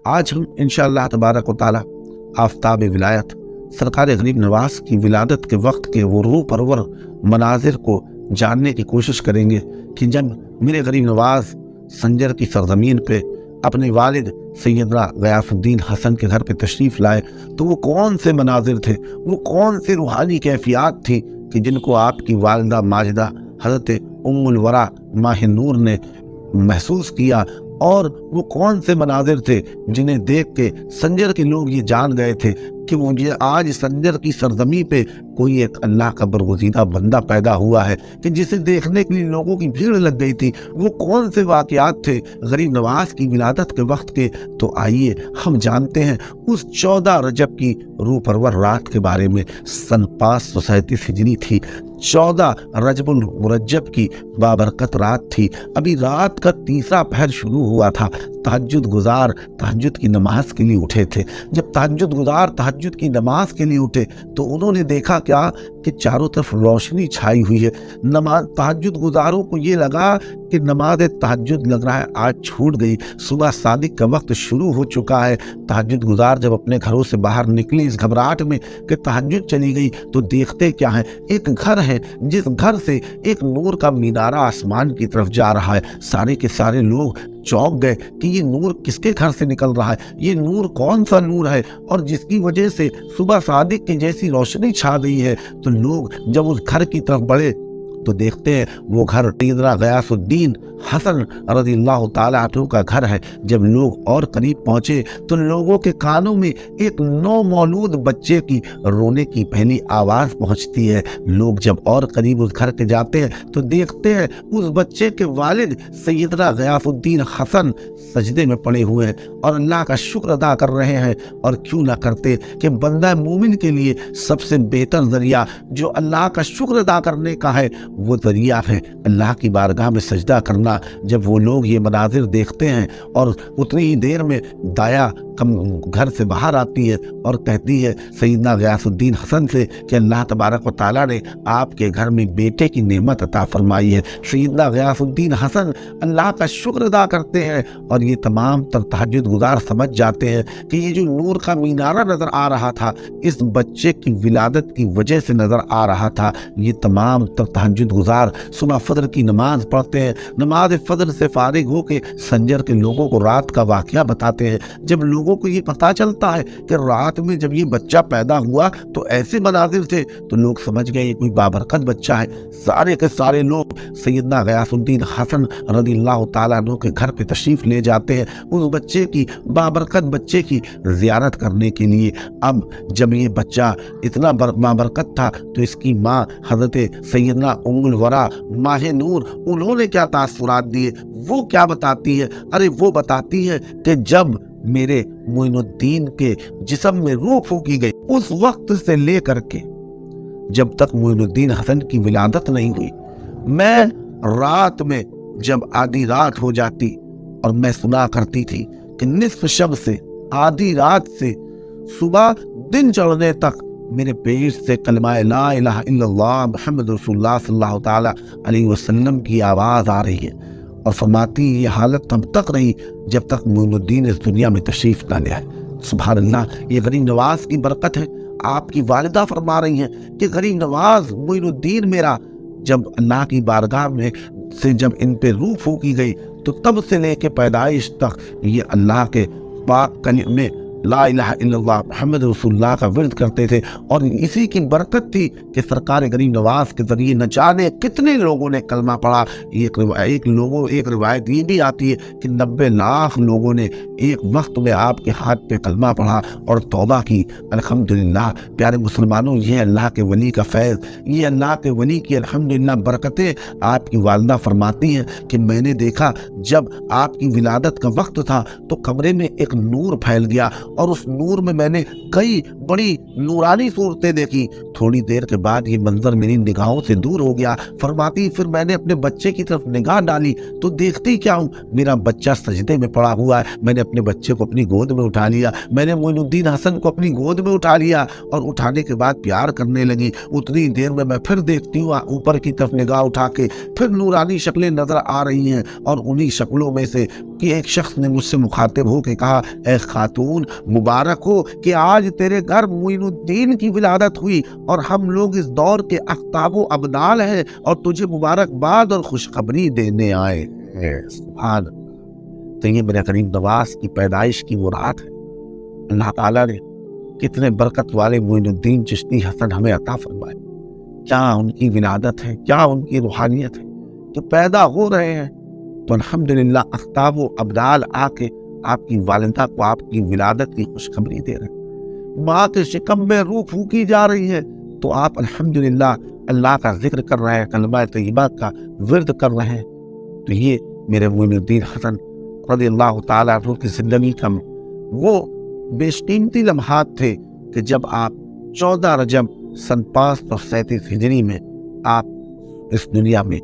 آج ہم انشاءاللہ تبارک و تعالی آفتاب ولایت سرکار غریب نواز کی ولادت کے وقت کے وہ روح پرور مناظر کو جاننے کی کوشش کریں گے کہ جب میرے غریب نواز سنجر کی سرزمین پہ اپنے والد سیدنا غیاث الدین حسن کے گھر پہ تشریف لائے تو وہ کون سے مناظر تھے، وہ کون سے روحانی کیفیات تھی کہ جن کو آپ کی والدہ ماجدہ حضرت ام الورا ماہ نور نے محسوس کیا، اور وہ کون سے مناظر تھے جنہیں دیکھ کے سنجر کے لوگ یہ جان گئے تھے کہ مجھے آج سنجر کی سرزمین پہ کوئی ایک اللہ کا برگزیدہ بندہ پیدا ہوا ہے کہ جسے دیکھنے کے لیے لوگوں کی بھیڑ لگ گئی تھی۔ وہ کون سے واقعات تھے غریب نواز کی ولادت کے وقت کے؟ تو آئیے ہم جانتے ہیں اس 14 رجب کی روح پرور رات کے بارے میں۔ سن 537 ہجری تھی، 14 رجب المرجب کی بابرکت رات تھی۔ ابھی رات کا تیسرا پہر شروع ہوا تھا۔ تہجد گزار تہجد کی نماز کے لیے اٹھے تھے۔ جب تہجد گزار تہجد کی نماز کے لیے اٹھے تو انہوں نے دیکھا کیا کہ چاروں طرف روشنی چھائی ہوئی ہے۔ تہجد گزاروں کو یہ لگا کہ نماز تہجد لگ رہا ہے آج چھوٹ گئی، صبح صادق کا وقت شروع ہو چکا ہے۔ تہجد گزار جب اپنے گھروں سے باہر نکلے اس گھبراہٹ میں کہ تہجد چلی گئی تو دیکھتے کیا ہے، ایک گھر ہے جس گھر سے ایک نور کا مینارہ آسمان کی طرف جا رہا ہے۔ سارے کے سارے لوگ چونک گئے کہ یہ نور کس کے گھر سے نکل رہا ہے، یہ نور کون سا نور ہے، اور جس کی وجہ سے صبح صادق کی جیسی روشنی چھا گئی ہے۔ تو لوگ جب اس گھر کی طرف بڑھے تو دیکھتے ہیں وہ گھر سیدنا غیاث الدین حسن رضی اللہ تعالیٰ عنہ کا گھر ہے۔ جب لوگ اور قریب پہنچے تو لوگوں کے کانوں میں ایک نو مولود بچے کی رونے کی پہلی آواز پہنچتی ہے۔ لوگ جب اور قریب اس گھر کے جاتے ہیں تو دیکھتے ہیں اس بچے کے والد سیدنا غیاث الدین حسن سجدے میں پڑے ہوئے ہیں اور اللہ کا شکر ادا کر رہے ہیں۔ اور کیوں نہ کرتے کہ بندہ مومن کے لیے سب سے بہتر ذریعہ جو اللہ کا شکر ادا کرنے کا ہے وہ ذریعہ ہے اللہ کی بارگاہ میں سجدہ کرنا۔ جب وہ لوگ یہ مناظر دیکھتے ہیں اور اتنی ہی دیر میں دایا گھر سے باہر آتی ہے اور کہتی ہے سیدنا غیاث الدین حسن سے کہ اللہ تبارک و تعالیٰ نے آپ کے گھر میں بیٹے کی نعمت عطا فرمائی ہے۔ سیدنا غیاث الدین حسن اللہ کا شکر ادا کرتے ہیں اور یہ تمام تر تہجد گزار سمجھ جاتے ہیں کہ یہ جو نور کا مینارہ نظر آ رہا تھا اس بچے کی ولادت کی وجہ سے نظر آ رہا تھا۔ یہ تمام تر تہجد گزار صبح فجر کی نماز پڑھتے ہیں، نماز فجر سے فارغ ہو کے سنجر کے لوگوں کو رات کا واقعہ بتاتے ہیں۔ جب لوگوں کو یہ پتا چلتا ہے کہ رات میں جب یہ بچہ پیدا ہوا تو ایسے مناظر تھے تو لوگ سمجھ گئے یہ کوئی بابرکت بچہ ہے۔ سارے کے سارے لوگ سیدنا غیاث الدین حسن رضی اللہ تعالیٰ عنہ کے گھر پہ تشریف لے جاتے ہیں اس بچے کی بابرکت بچے کی زیارت کرنے کے لیے۔ اب جب یہ بچہ اتنا بابرکت تھا تو اس کی ماں حضرت سیدنا ام الورا ماہ نور انہوں نے کیا تاثرات دیے وہ کیا بتاتی ہے؟ ارے وہ بتاتی ہے کہ جب میرے معین الدین کے جسم میں روح پھونکی گئی اس وقت سے لے کر کے جب تک معین الدین حسن کی ولادت نہیں ہوئی، میں رات میں جب آدھی رات ہو جاتی اور میں سنا کرتی تھی کہ نصف شب سے آدھی رات سے صبح دن چڑھنے تک میرے پیٹ سے کلمہ لا الہ الا اللہ محمد رسول اللہ صلی اللہ تعالیٰ علیہ وسلم کی آواز آ رہی ہے، اور فرماتی یہ حالت تب تک رہی جب تک معین الدین اس دنیا میں تشریف نہ لے آئے۔ سبحان اللہ، یہ غریب نواز کی برکت ہے۔ آپ کی والدہ فرما رہی ہیں کہ غریب نواز معین الدین میرا جب اللہ کی بارگاہ میں سے جب ان پہ روح پھونکی گئی تو تب سے لے کے پیدائش تک یہ اللہ کے پاک کلمے لا الہ الا اللہ محمد رسول اللہ کا ورد کرتے تھے، اور اسی کی برکت تھی کہ سرکار غریب نواز کے ذریعے نہ جانے کتنے لوگوں نے کلمہ پڑھا۔ ایک روایت یہ بھی آتی ہے کہ 90 لاکھ لوگوں نے ایک وقت میں آپ کے ہاتھ پہ کلمہ پڑھا اور توبہ کی۔ الحمدللہ پیارے مسلمانوں، یہ اللہ کے ولی کا فیض، یہ اللہ کے ولی کی الحمدللہ برکتیں۔ آپ کی والدہ فرماتی ہیں کہ میں نے دیکھا جب آپ کی ولادت کا وقت تھا تو کمرے میں ایک نور پھیل گیا اور اس نور میں میں نے کئی بڑی نورانی صورتیں دیکھی۔ تھوڑی دیر کے بعد یہ منظر میری نگاہوں سے دور ہو گیا۔ فرماتی پھر میں نے اپنے بچے کی طرف نگاہ ڈالی تو دیکھتی کیا ہوں، میرا بچہ سجدے میں پڑا ہوا ہے۔ میں نے اپنے بچے کو اپنی گود میں اٹھا لیا، میں نے معین الدین حسن کو اپنی گود میں اٹھا لیا اور اٹھانے کے بعد پیار کرنے لگی۔ اتنی دیر میں پھر دیکھتی ہوں اوپر کی طرف نگاہ اٹھا کے، پھر نورانی شکلیں نظر آ رہی ہیں، اور انہی شکلوں میں سے کہ ایک شخص نے مجھ سے مخاطب ہو کے کہا، اے خاتون مبارک ہو کہ آج تیرے گھر معین الدین کی ولادت ہوئی، اور ہم لوگ اس دور کے اقطاب و ابدال ہیں اور تجھے مبارکباد اور خوشخبری دینے آئے ہیں۔ سبحان اللہ۔ تو یہ میرے غریب نواز کی پیدائش کی وہ رات ہے۔ اللہ تعالیٰ نے کتنے برکت والے معین الدین چشتی حسن ہمیں عطا فرمائے۔ کیا ان کی ولادت ہے، کیا ان کی روحانیت ہے کہ پیدا ہو رہے ہیں تو الحمدللہ اقطاب و ابدال آ کے آپ کی والدہ کو آپ کی ولادت کی خوشخبری دے رہے ہیں۔ ماں کے شکم میں روح پھونکی جا رہی ہے تو آپ الحمدللہ اللہ کا ذکر کر رہے ہیں، کلمہ طیبہ کا ورد کر رہے ہیں۔ تو یہ میرے معین الدین حسن رضی اللہ تعالیٰ عنہ کی زندگی کا وہ بیش قیمتی لمحات تھے کہ جب آپ 14 رجب سن 537 ہجری میں آپ اس دنیا میں